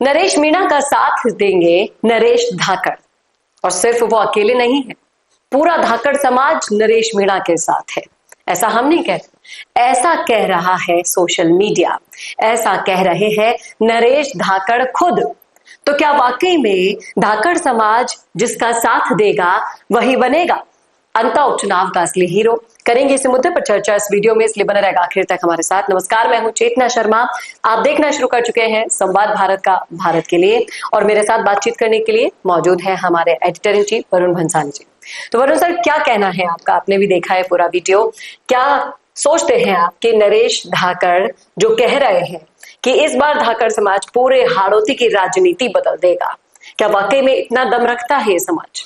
नरेश मीणा का साथ देंगे नरेश धाकड़, और सिर्फ वो अकेले नहीं है, पूरा धाकड़ समाज नरेश मीणा के साथ है। ऐसा हम नहीं कहते, ऐसा कह रहा है सोशल मीडिया, ऐसा कह रहे हैं नरेश धाकड़ खुद। तो क्या वाकई में धाकड़ समाज जिसका साथ देगा वही बनेगा अंता उपचुनाव का असली हीरो? करेंगे इस मुद्दे पर चर्चा इस वीडियो में, इसलिए बने रहेगा आखिर तक हमारे साथ। नमस्कार, मैं हूं चेतना शर्मा, आप देखना शुरू कर चुके हैं संवाद भारत का भारत के लिए, और मेरे साथ बातचीत करने के लिए मौजूद है हमारे editor in chief Varun Bhansali ji. तो वरुण सर, क्या कहना है आपका? आपने भी देखा है पूरा वीडियो, क्या सोचते हैं आप कि नरेश धाकड़ जो कह रहे हैं कि इस बार धाकड़ समाज पूरे हाड़ौती की राजनीति बदल देगा, क्या वाकई में इतना दम रखता है ये समाज?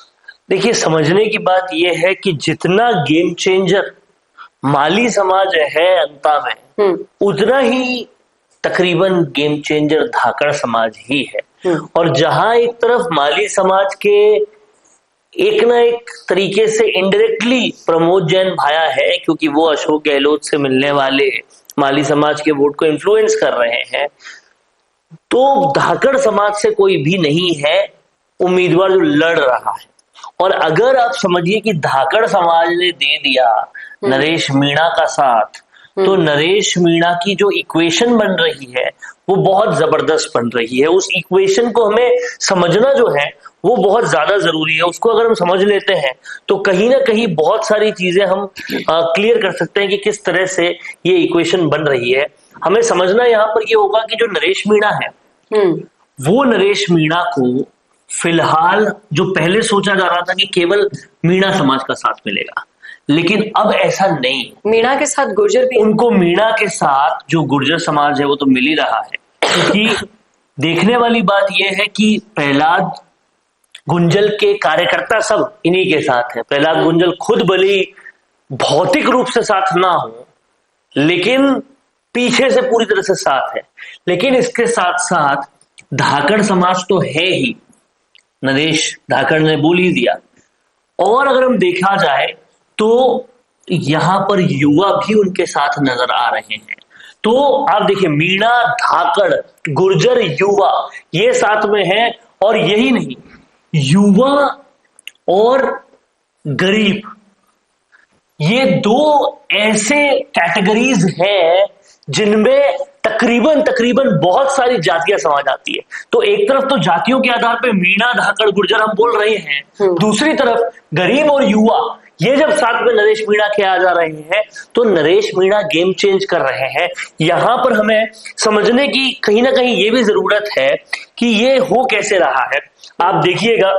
देखिए, समझने की बात यह है कि जितना गेम चेंजर माली समाज है अंता में, उतना ही तकरीबन गेम चेंजर धाकड़ समाज ही है। और जहां एक तरफ माली समाज के एक ना एक तरीके से इनडायरेक्टली प्रमोद जैन भाया है, क्योंकि वो अशोक गहलोत से मिलने वाले माली समाज के वोट को इन्फ्लुएंस कर रहे हैं, तो धाकड़ समाज से कोई भी नहीं है उम्मीदवार जो लड़ रहा है। और अगर आप समझिए कि धाकड़ समाज ने दे दिया नरेश मीणा का साथ, तो नरेश मीणा की जो इक्वेशन बन रही है वो बहुत जबरदस्त बन रही है। उस इक्वेशन को हमें समझना जो है वो बहुत ज्यादा जरूरी है। उसको अगर हम समझ लेते हैं तो कहीं ना कहीं बहुत सारी चीजें हम क्लियर कर सकते हैं कि किस तरह से ये इक्वेशन बन रही है। हमें समझना यहाँ पर ये होगा कि जो नरेश मीणा है वो नरेश मीणा को फिलहाल, जो पहले सोचा जा रहा था कि केवल मीणा समाज का साथ मिलेगा, लेकिन अब ऐसा नहीं। मीणा के साथ गुर्जर भी, उनको मीणा के साथ जो गुर्जर समाज है वो तो मिल ही रहा है। क्योंकि देखने वाली बात यह है कि प्रहलाद गुंजल के कार्यकर्ता सब इन्हीं के साथ है। प्रहलाद गुंजल खुद भले भौतिक रूप से साथ ना हो, लेकिन पीछे से पूरी तरह से साथ है। लेकिन इसके साथ साथ धाकड़ समाज तो है ही, नरेश धाकड़ ने बोल ही दिया। और अगर हम देखा जाए तो यहां पर युवा भी उनके साथ नजर आ रहे हैं। तो आप देखिए, मीणा, धाकड़, गुर्जर, युवा, ये साथ में है। और यही नहीं, युवा और गरीब, ये दो ऐसे कैटेगरीज हैं जिनमें तकरीबन बहुत सारी जातियां समाज आती है। तो एक तरफ तो जातियों के आधार पर मीणा, धाकड़, गुर्जर हम बोल रहे हैं, दूसरी तरफ गरीब और युवा, ये जब साथ में नरेश मीणा के आ जा रहे हैं तो नरेश मीणा गेम चेंज कर रहे हैं। यहां पर हमें समझने की कहीं ना कहीं ये भी जरूरत है कि ये हो कैसे रहा है। आप देखिएगा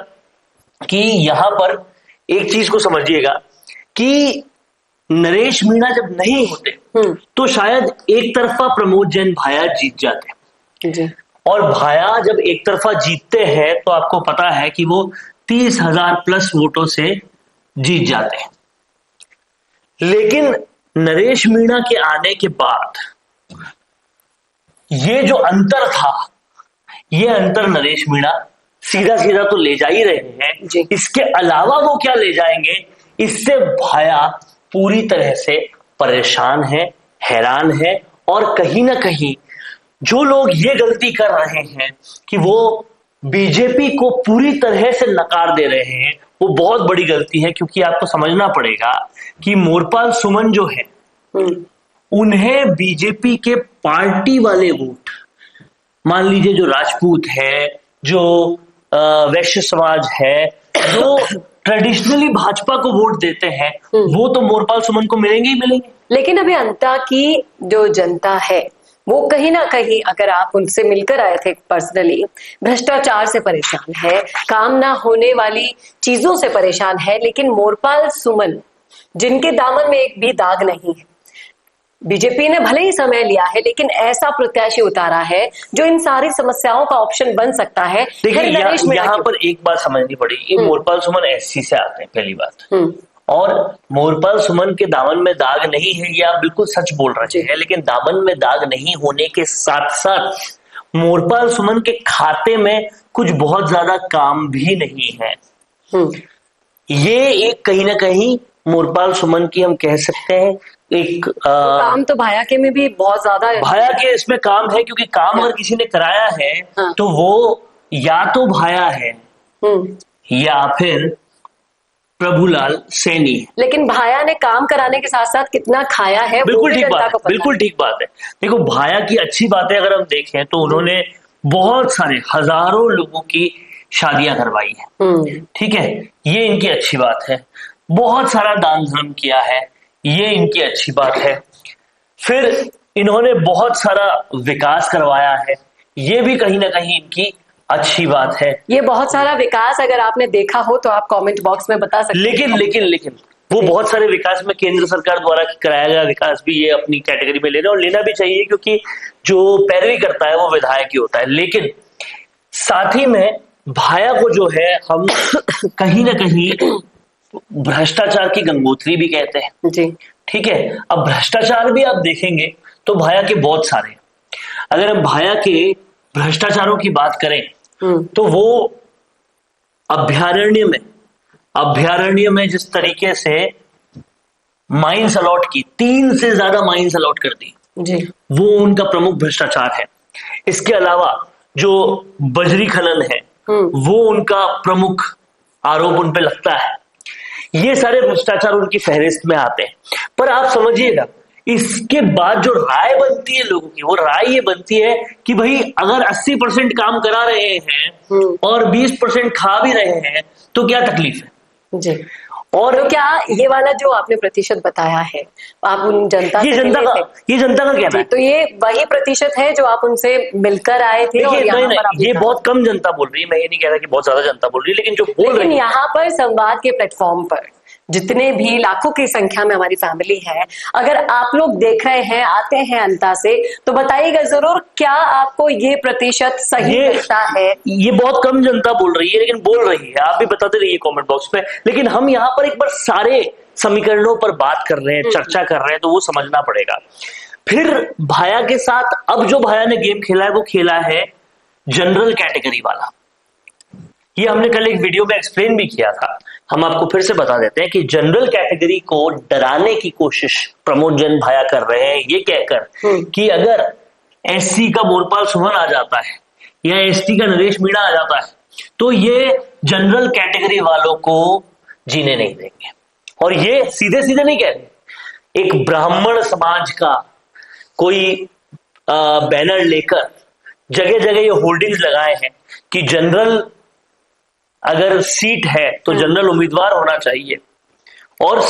कि यहां पर एक चीज को समझिएगा कि नरेश मीणा जब नहीं होते तो शायद एक तरफा प्रमोद जैन भाया जीत जाते जी। और भाया जब एक तरफा जीतते हैं तो आपको पता है कि वो 30,000 प्लस वोटों से जीत जाते हैं। लेकिन नरेश मीणा के आने के बाद ये जो अंतर था, ये अंतर नरेश मीणा सीधा सीधा तो ले जा ही रहे हैं जी। इसके अलावा वो क्या ले जाएंगे, इससे भाया पूरी तरह से परेशान है, हैरान है। और कहीं ना कहीं जो लोग ये गलती कर रहे हैं कि वो बीजेपी को पूरी तरह से नकार दे रहे हैं, वो बहुत बड़ी गलती है। क्योंकि आपको समझना पड़ेगा कि मोरपाल सुमन जो है, उन्हें बीजेपी के पार्टी वाले वोट, मान लीजिए जो राजपूत है, जो वैश्य समाज है, जो ट्रेडिशनली भाजपा को वोट देते हैं, वो तो मोरपाल सुमन को मिलेंगे ही मिलेंगे। लेकिन अभी अंता की जो जनता है वो कहीं ना कहीं, अगर आप उनसे मिलकर आए थे पर्सनली, भ्रष्टाचार से परेशान है, काम ना होने वाली चीजों से परेशान है। लेकिन मोरपाल सुमन, जिनके दामन में एक भी दाग नहीं है, बीजेपी ने भले ही समय लिया है लेकिन ऐसा प्रत्याशी उतारा है जो इन सारी समस्याओं का ऑप्शन बन सकता है। देखिए, यहाँ पर एक बात समझनी पड़ेगी, मोरपाल सुमन एससी से आते हैं, पहली बात। और मोरपाल सुमन के दामन में दाग नहीं है, ये आप बिल्कुल सच बोल रहे हैं। लेकिन दामन में दाग नहीं होने के साथ साथ मोरपाल सुमन के खाते में कुछ बहुत ज्यादा काम भी नहीं है। ये एक कहीं ना कहीं मोरपाल सुमन की हम कह सकते हैं एक काम तो भाया के में भी बहुत ज्यादा है। भाया के इसमें काम है, क्योंकि काम अगर किसी ने कराया है हाँ। तो वो या तो भाया है या फिर प्रभुलाल सैनी है। लेकिन भाया ने काम कराने के साथ साथ कितना खाया है बिल्कुल ठीक बात है, बिल्कुल ठीक बात है। देखो भाया की अच्छी बातें अगर हम देखें तो उन्होंने बहुत सारे हजारों लोगों की शादियां करवाई है, ठीक है, ये इनकी अच्छी बात है। बहुत सारा दान धर्म किया है, ये इनकी अच्छी बात है। फिर इन्होंने बहुत सारा विकास करवाया है, ये भी कहीं ना कहीं इनकी अच्छी बात है। ये बहुत सारा विकास अगर आपने देखा हो तो आप कमेंट बॉक्स में बता सकते हैं। लेकिन वो बहुत सारे विकास में केंद्र सरकार द्वारा कराया गया विकास भी ये अपनी कैटेगरी में ले रहे हैं, और लेना भी चाहिए, क्योंकि जो पैरवी करता है वो विधायक ही होता है। लेकिन साथ ही में भाया को जो है हम कहीं ना कहीं भ्रष्टाचार की गंगोत्री भी कहते हैं जी, ठीक है। अब भ्रष्टाचार भी आप देखेंगे तो भाया के बहुत सारे, अगर हम भाया के भ्रष्टाचारों की बात करें तो वो अभ्यारण्य में जिस तरीके से माइंस अलॉट की, 3 से ज्यादा माइंस अलॉट कर दी जी, वो उनका प्रमुख भ्रष्टाचार है। इसके अलावा जो बजरी खनन है वो उनका प्रमुख आरोप उन पे लगता है। ये सारे भ्रष्टाचार उनकी फहरिस्त में आते हैं। पर आप समझिएगा, इसके बाद जो राय बनती है लोगों की, वो राय ये बनती है कि भाई अगर 80% काम करा रहे हैं और 20% खा भी रहे हैं तो क्या तकलीफ है जी। और तो क्या ये वाला जो आपने प्रतिशत बताया है आप उन जनता ये जनता का कहना है, तो ये वही प्रतिशत है जो आप उनसे मिलकर आए थे? और नहीं, ये बहुत कम जनता बोल रही है, मैं ये नहीं कह रहा कि बहुत ज्यादा जनता बोल रही है, लेकिन जो बोल रही है यहाँ पर संवाद के प्लेटफॉर्म पर जितने भी लाखों की संख्या में हमारी फैमिली है, अगर आप लोग देख रहे हैं, आते हैं अंता से, तो बताइएगा जरूर क्या आपको ये प्रतिशत सही लगता है? ये बहुत कम जनता बोल रही है, लेकिन बोल रही है, आप भी बताते रहिए कमेंट बॉक्स में। लेकिन हम यहाँ पर एक बार सारे समीकरणों पर बात कर रहे हैं, चर्चा कर रहे हैं, तो वो समझना पड़ेगा। फिर भाया के साथ अब जो भाया ने गेम खेला है वो खेला है जनरल कैटेगरी वाला। ये हमने कल एक वीडियो में एक्सप्लेन भी किया था, हम आपको फिर से बता देते हैं कि जनरल कैटेगरी को डराने की कोशिश प्रमोद जैन भाया कर रहे हैं, ये कहकर कि अगर एससी का बोरपाल सुमन आ जाता है या एसटी का नरेश मीणा आ जाता है तो ये जनरल कैटेगरी वालों को जीने नहीं देंगे। और ये सीधे सीधे नहीं कह रहे, एक ब्राह्मण समाज का कोई बैनर लेकर जगह जगह ये होर्डिंग्स लगाए हैं कि जनरल अगर सीट है तो जनरल उम्मीदवार होना चाहिए और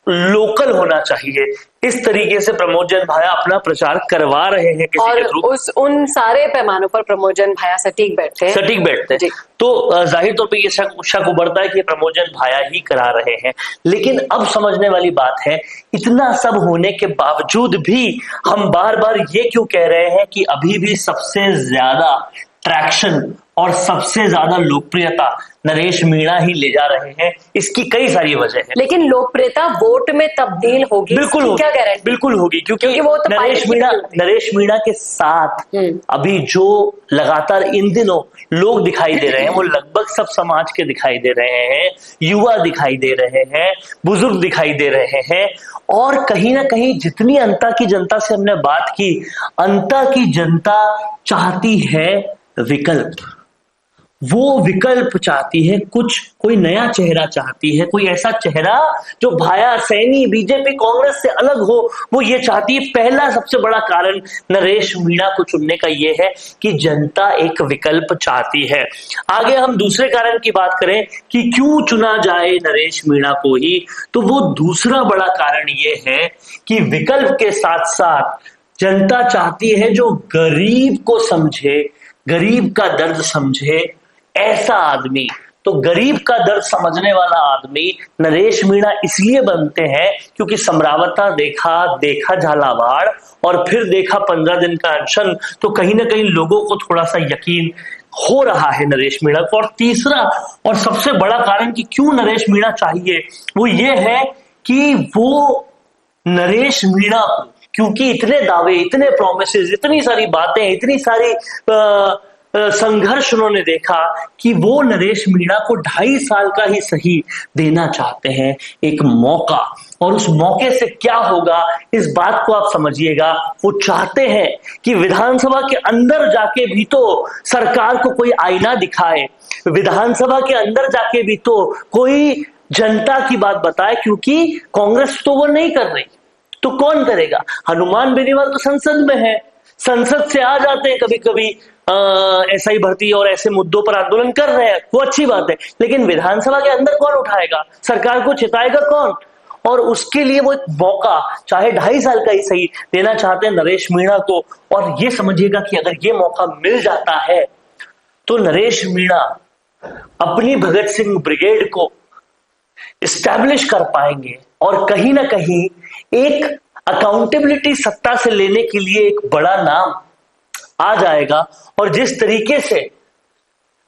लोकल होना चाहिए। इस तरीके से प्रमोद जैन भाया अपना प्रचार करवा रहे हैं किसी और के थ्रू। उन सारे पैमानों पर प्रमोद जैन भाया सटीक बैठते हैं। तो जाहिर तौर पे ये शक उभरता है कि प्रमोद जैन भाया ही करा रहे हैं। लेकिन अब समझने वाली बात है, इतना सब होने के बावजूद भी हम बार बार ये क्यों कह रहे हैं कि अभी भी सबसे ज्यादा ट्रैक्शन और सबसे ज्यादा लोकप्रियता नरेश मीणा ही ले जा रहे हैं? इसकी कई सारी वजह है। लेकिन लोकप्रियता वोट में तब्दील होगी, बिल्कुल होगी, क्या गारंटी? बिल्कुल होगी, क्योंकि वो तो नरेश मीणा के साथ अभी जो लगातार इन दिनों लोग दिखाई दे रहे हैं वो लगभग सब समाज के दिखाई दे रहे हैं, युवा दिखाई दे रहे हैं, बुजुर्ग दिखाई दे रहे हैं। और कहीं ना कहीं जितनी अंता की जनता से हमने बात की, अंता की जनता चाहती है विकल्प, वो विकल्प चाहती है, कोई नया चेहरा चाहती है, कोई ऐसा चेहरा जो भाया सैनी बीजेपी कांग्रेस से अलग हो, वो ये चाहती है। पहला सबसे बड़ा कारण नरेश मीणा को चुनने का ये है कि जनता एक विकल्प चाहती है। आगे हम दूसरे कारण की बात करें कि क्यों चुना जाए नरेश मीणा को ही, तो वो दूसरा बड़ा कारण ये है कि विकल्प के साथ साथ जनता चाहती है जो गरीब को समझे, गरीब का दर्द समझे, ऐसा आदमी। तो गरीब का दर्द समझने वाला आदमी नरेश मीणा इसलिए बनते हैं क्योंकि समरावता देखा झालावाड़ और फिर देखा 15 दिन का अनशन, तो कहीं ना कहीं लोगों को थोड़ा सा यकीन हो रहा है नरेश मीणा को। और तीसरा और सबसे बड़ा कारण कि क्यों नरेश मीणा चाहिए वो ये है कि वो नरेश मीणा को, क्योंकि इतने दावे, इतने प्रोमिसेस, इतनी सारी बातें, इतनी सारी संघर्ष उन्होंने देखा कि वो नरेश मीणा को 2.5 साल का ही सही देना चाहते हैं, एक मौका। और उस मौके से क्या होगा इस बात को आप समझिएगा। वो चाहते हैं कि विधानसभा के अंदर जाके भी तो सरकार को कोई आईना दिखाए, विधानसभा के अंदर जाके भी तो कोई जनता की बात बताए, क्योंकि कांग्रेस तो वो नहीं कर रही तो कौन करेगा। हनुमान बेनीवाल तो संसद में है, संसद से आ जाते हैं कभी कभी एसआई भर्ती और ऐसे मुद्दों पर आंदोलन कर रहे हैं, वो अच्छी बात है, लेकिन विधानसभा के अंदर कौन उठाएगा, सरकार को चिताएगा कौन। और उसके लिए वो एक मौका चाहे 2.5 साल का ही सही देना चाहते हैं नरेश मीणा को। और ये समझिएगा कि अगर ये मौका मिल जाता है तो नरेश मीणा अपनी भगत सिंह ब्रिगेड को इस्टेब्लिश कर पाएंगे और कहीं ना कहीं एक अकाउंटेबिलिटी सत्ता से लेने के लिए एक बड़ा नाम आ जाएगा। और जिस तरीके से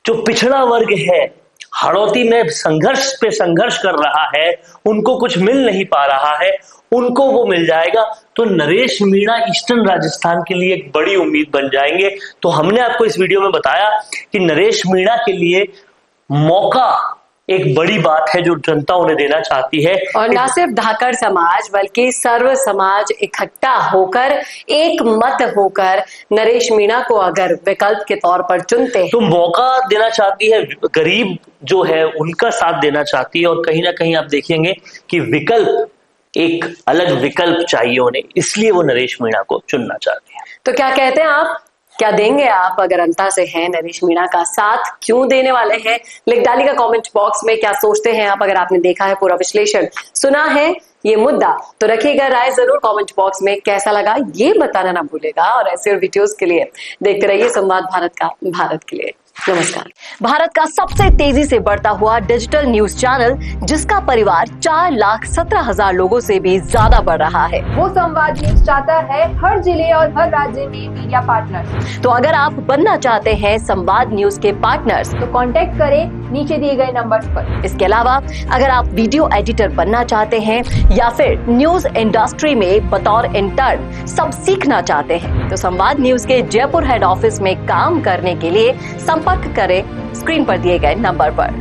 जो पिछड़ा वर्ग है हाड़ौती में संघर्ष पे संघर्ष कर रहा है, उनको कुछ मिल नहीं पा रहा है, उनको वो मिल जाएगा, तो नरेश मीणा ईस्टर्न राजस्थान के लिए एक बड़ी उम्मीद बन जाएंगे। तो हमने आपको इस वीडियो में बताया कि नरेश मीणा के लिए मौका एक बड़ी बात है जो जनता उन्हें देना चाहती है। और ना सिर्फ धाकड़ समाज बल्कि सर्व समाज इकट्ठा होकर एक मत होकर नरेश मीणा को अगर विकल्प के तौर पर चुनते हैं तो मौका देना चाहती है, गरीब जो है उनका साथ देना चाहती है। और कहीं ना कहीं आप देखेंगे कि विकल्प, एक अलग विकल्प चाहिए उन्हें, इसलिए वो नरेश मीणा को चुनना चाहती है। तो क्या कहते हैं आप, क्या देंगे आप अगर अंता से हैं नरेश मीणा का साथ, क्यों देने वाले हैं, लिख डालिएगा कमेंट बॉक्स में। क्या सोचते हैं आप, अगर आपने देखा है पूरा विश्लेषण, सुना है ये मुद्दा, तो रखिएगा राय जरूर कमेंट बॉक्स में। कैसा लगा ये बताना ना भूलेगा। और ऐसे वीडियोस के लिए देखते रहिए संवाद भारत के लिए। नमस्कार। भारत का सबसे तेजी से बढ़ता हुआ डिजिटल न्यूज चैनल, जिसका परिवार 4,17,000 लोगों से भी ज्यादा बढ़ रहा है, वो संवाद न्यूज चाहता है हर जिले और हर राज्य में मीडिया पार्टनर्स। तो अगर आप बनना चाहते हैं संवाद न्यूज के पार्टनर्स, तो कांटेक्ट करें नीचे दिए गए नंबर्स पर। इसके अलावा अगर आप वीडियो एडिटर बनना चाहते हैं या फिर न्यूज इंडस्ट्री में बतौर इंटर्न सब सीखना चाहते हैं, तो संवाद न्यूज के जयपुर हेड ऑफिस में काम करने के लिए संपर्क करें स्क्रीन पर दिए गए नंबर पर।